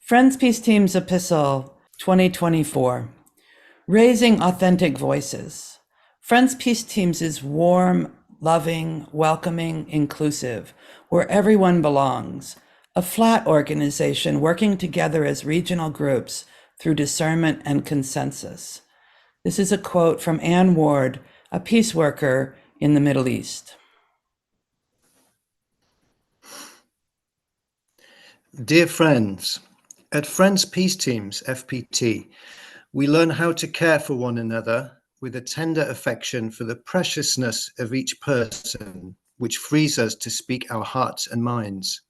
Friends Peace Team's Epistle 2024, Raising Authentic Voices. Friends Peace Teams is warm, loving, welcoming, inclusive, where everyone belongs, a flat organization working together as regional groups through discernment and consensus. This is a quote from Ann Ward, a peace worker in the Middle East. Dear friends, at Friends Peace Teams, FPT, we learn how to care for one another with a tender affection for the preciousness of each person, which frees us to speak our hearts and minds.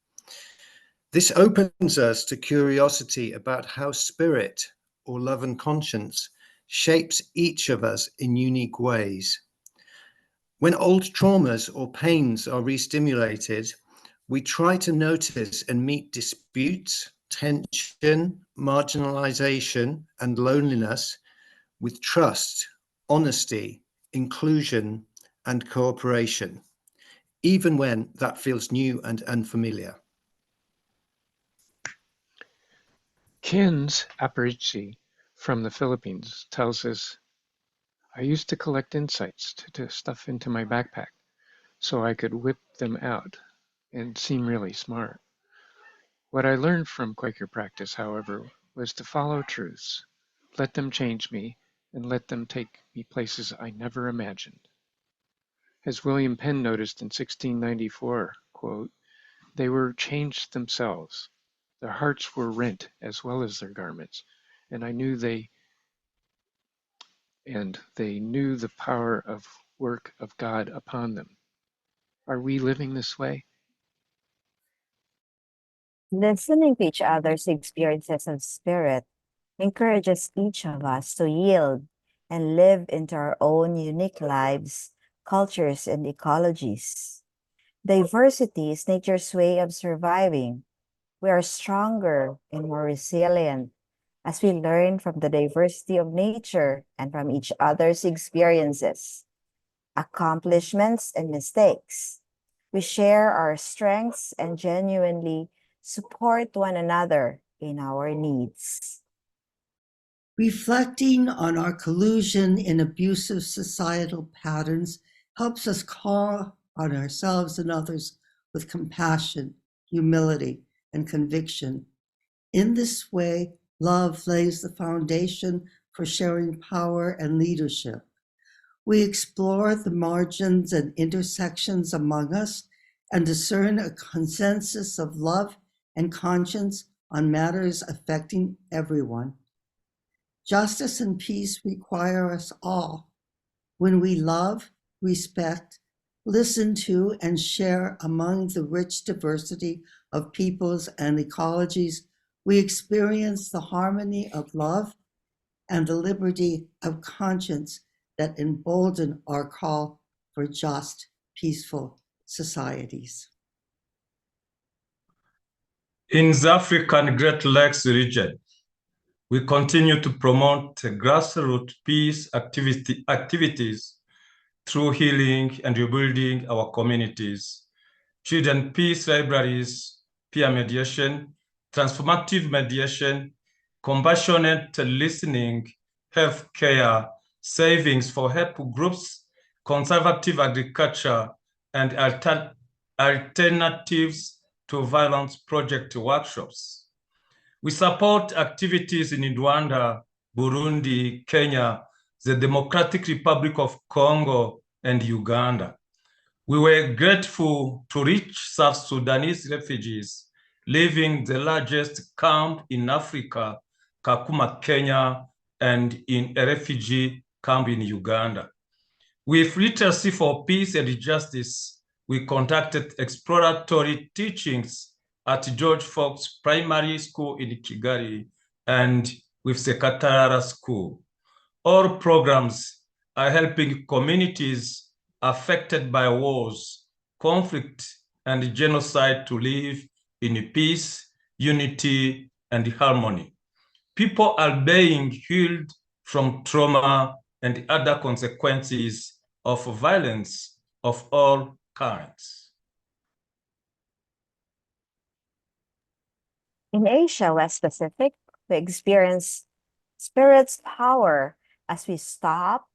This opens us to curiosity about how spirit, or love and conscience, shapes each of us in unique ways. When old traumas or pains are re-stimulated, we try to notice and meet disputes, tension, marginalization, and loneliness with trust, honesty, inclusion, and cooperation, even when that feels new and unfamiliar. Ken's Aparici from the Philippines tells us, I used to collect insights to stuff into my backpack so I could whip them out and seem really smart. What I learned from Quaker practice, however, was to follow truths, let them change me, and let them take me places I never imagined. As William Penn noticed in 1694, quote, they were changed themselves. Their hearts were rent as well as their garments, and they knew the power of work of God upon them. Are we living this way? Listening to each other's experiences of spirit encourages each of us to yield and live into our own unique lives, cultures, and ecologies. Diversity is nature's way of surviving. We are stronger and more resilient as we learn from the diversity of nature and from each other's experiences, accomplishments, and mistakes. We share our strengths and genuinely support one another in our needs. Reflecting on our collusion in abusive societal patterns helps us call on ourselves and others with compassion, humility, and conviction. In this way, love lays the foundation for sharing power and leadership. We explore the margins and intersections among us and discern a consensus of love and conscience on matters affecting everyone. Justice and peace require us all. When we love, respect, listen to, and share among the rich diversity of peoples and ecologies, we experience the harmony of love and the liberty of conscience that embolden our call for just, peaceful societies. In the African Great Lakes region, we continue to promote grassroots peace activities through healing and rebuilding our communities. Children peace libraries, peer mediation, transformative mediation, compassionate listening, health care, savings for help groups, conservative agriculture, and alternatives to violence project workshops. We support activities in Rwanda, Burundi, Kenya, the Democratic Republic of Congo, and Uganda. We were grateful to reach South Sudanese refugees living the largest camp in Africa, Kakuma, Kenya, and in a refugee camp in Uganda. With Literacy for Peace and Justice, we conducted exploratory teachings at George Fox Primary School in Kigali and with Sekatarara School. All programs are helping communities affected by wars, conflict, and genocide to live in peace, unity, and harmony. People are being healed from trauma and other consequences of violence of all kinds. 。 。 . In Asia West Pacific, we experience Spirit's power as we stop,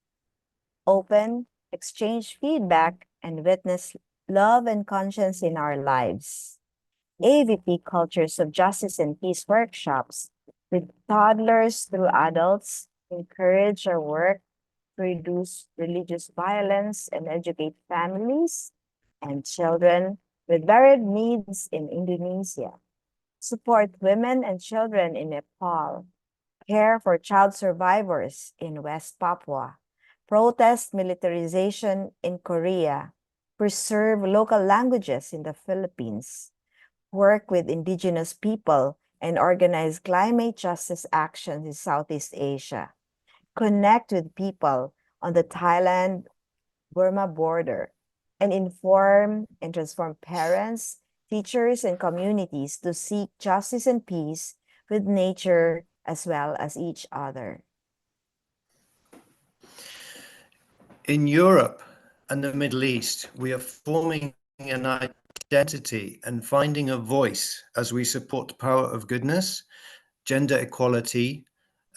open, exchange feedback, and witness love and conscience in our lives. AVP Cultures of Justice and Peace workshops with toddlers through adults encourage our work to reduce religious violence and educate families and children with varied needs in Indonesia, support women and children in Nepal, care for child survivors in West Papua, protest militarization in Korea, preserve local languages in the Philippines, work with indigenous people, and organize climate justice actions in Southeast Asia, connect with people on the Thailand-Burma border, and inform and transform parents, teachers, and communities to seek justice and peace with nature as well as each other. In Europe and the Middle East, we are forming an identity and finding a voice as we support the power of goodness, gender equality,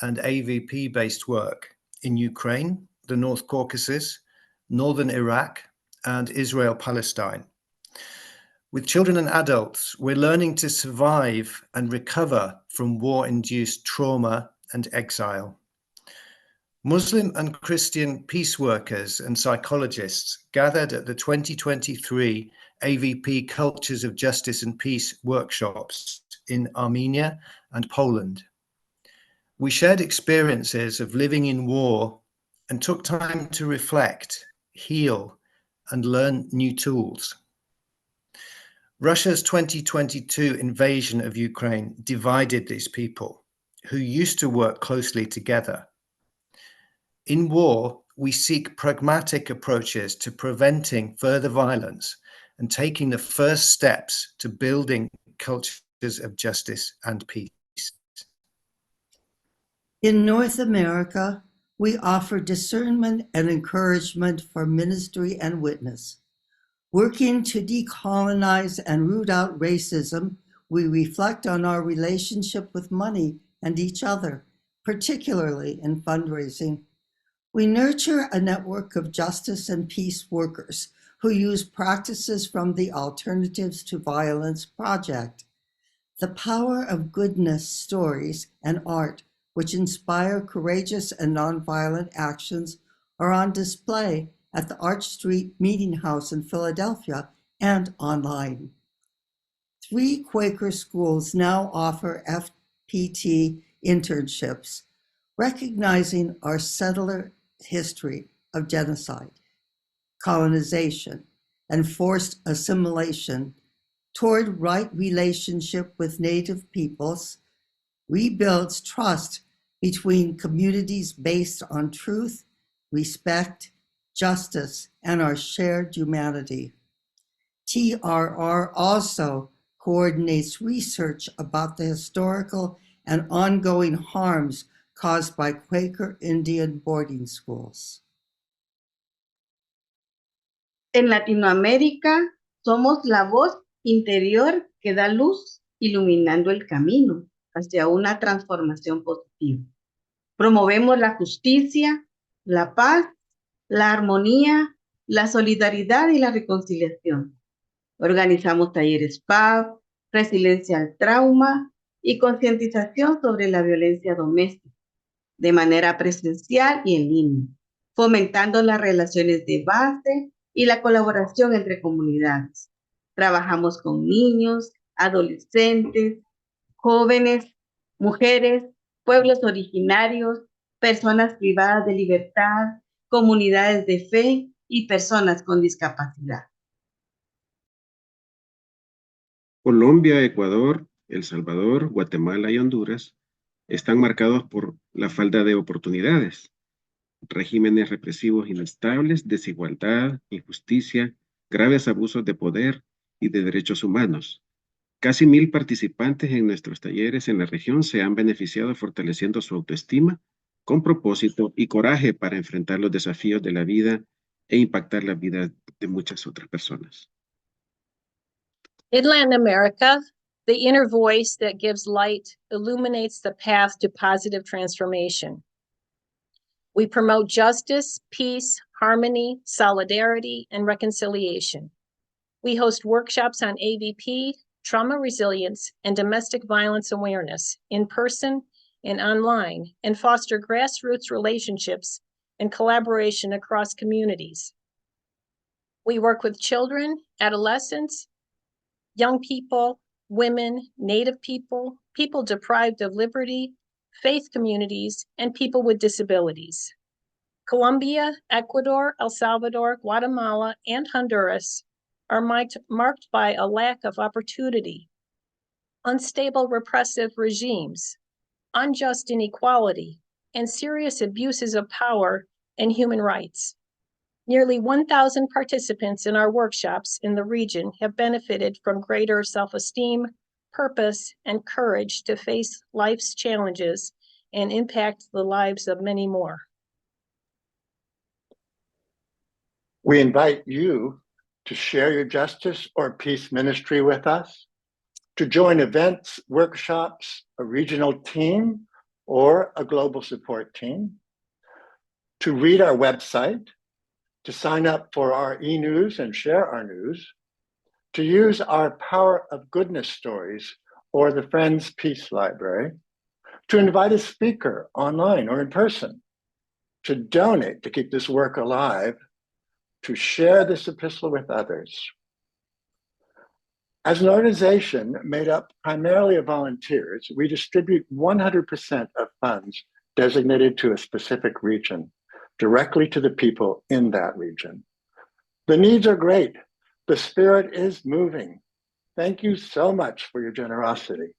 and AVP-based work in Ukraine, the North Caucasus, northern Iraq, and Israel-Palestine. With children and adults, we're learning to survive and recover from war-induced trauma and exile. Muslim and Christian peace workers and psychologists gathered at the 2023 AVP Cultures of Justice and Peace workshops in Armenia and Poland. We shared experiences of living in war and took time to reflect, heal, and learn new tools. Russia's 2022 invasion of Ukraine divided these people who used to work closely together. In war, we seek pragmatic approaches to preventing further violence and taking the first steps to building cultures of justice and peace. In North America, we offer discernment and encouragement for ministry and witness. Working to decolonize and root out racism, we reflect on our relationship with money and each other, particularly in fundraising. We nurture a network of justice and peace workers who use practices from the Alternatives to Violence Project. The power of goodness stories and art, which inspire courageous and nonviolent actions, are on display at the Arch Street Meeting House in Philadelphia and online. 3 Quaker schools now offer FPT internships, recognizing our settler history of genocide, colonization, and forced assimilation toward right relationship with Native peoples, rebuilds trust between communities based on truth, respect, justice, and our shared humanity. TRR also coordinates research about the historical and ongoing harms caused by Quaker Indian boarding schools. En Latinoamérica, somos la voz interior que da luz, iluminando el camino hacia una transformación positiva. Promovemos la justicia, la paz, la armonía, la solidaridad y la reconciliación. Organizamos talleres paz, resiliencia al trauma y concientización sobre la violencia doméstica, de manera presencial y en línea, fomentando las relaciones de base y la colaboración entre comunidades. Trabajamos con niños, adolescentes, jóvenes, mujeres, pueblos originarios, personas privadas de libertad, comunidades de fe y personas con discapacidad. Colombia, Ecuador, El Salvador, Guatemala y Honduras están marcados por la falta de oportunidades, regímenes represivos inestables, desigualdad, injusticia, graves abusos de poder y de derechos humanos. Casi 1,000 participantes en nuestros talleres en la región se han beneficiado fortaleciendo su autoestima con propósito y coraje para enfrentar los desafíos de la vida e impactar la vida de muchas otras personas. In Latin America, The inner voice that gives light illuminates the path to positive transformation. We promote justice, peace, harmony, solidarity, and reconciliation. We host workshops on AVP, trauma resilience, and domestic violence awareness in person and online, and foster grassroots relationships and collaboration across communities. We work with children, adolescents, young people, women, Native people, people deprived of liberty, faith communities, and people with disabilities. Colombia, Ecuador, El Salvador, Guatemala, and Honduras are marked by a lack of opportunity, unstable repressive regimes, unjust inequality, and serious abuses of power and human rights. Nearly 1,000 participants in our workshops in the region have benefited from greater self-esteem, purpose, and courage to face life's challenges and impact the lives of many more. We invite you to share your justice or peace ministry with us, to join events, workshops, a regional team, or a global support team, to read our website, to sign up for our e-news and share our news, to use our Power of Goodness stories or the Friends Peace Library, to invite a speaker online or in person, to donate to keep this work alive, to share this epistle with others. As an organization made up primarily of volunteers, we distribute 100% of funds designated to a specific region, directly to the people in that region. The needs are great. The spirit is moving. Thank you so much for your generosity.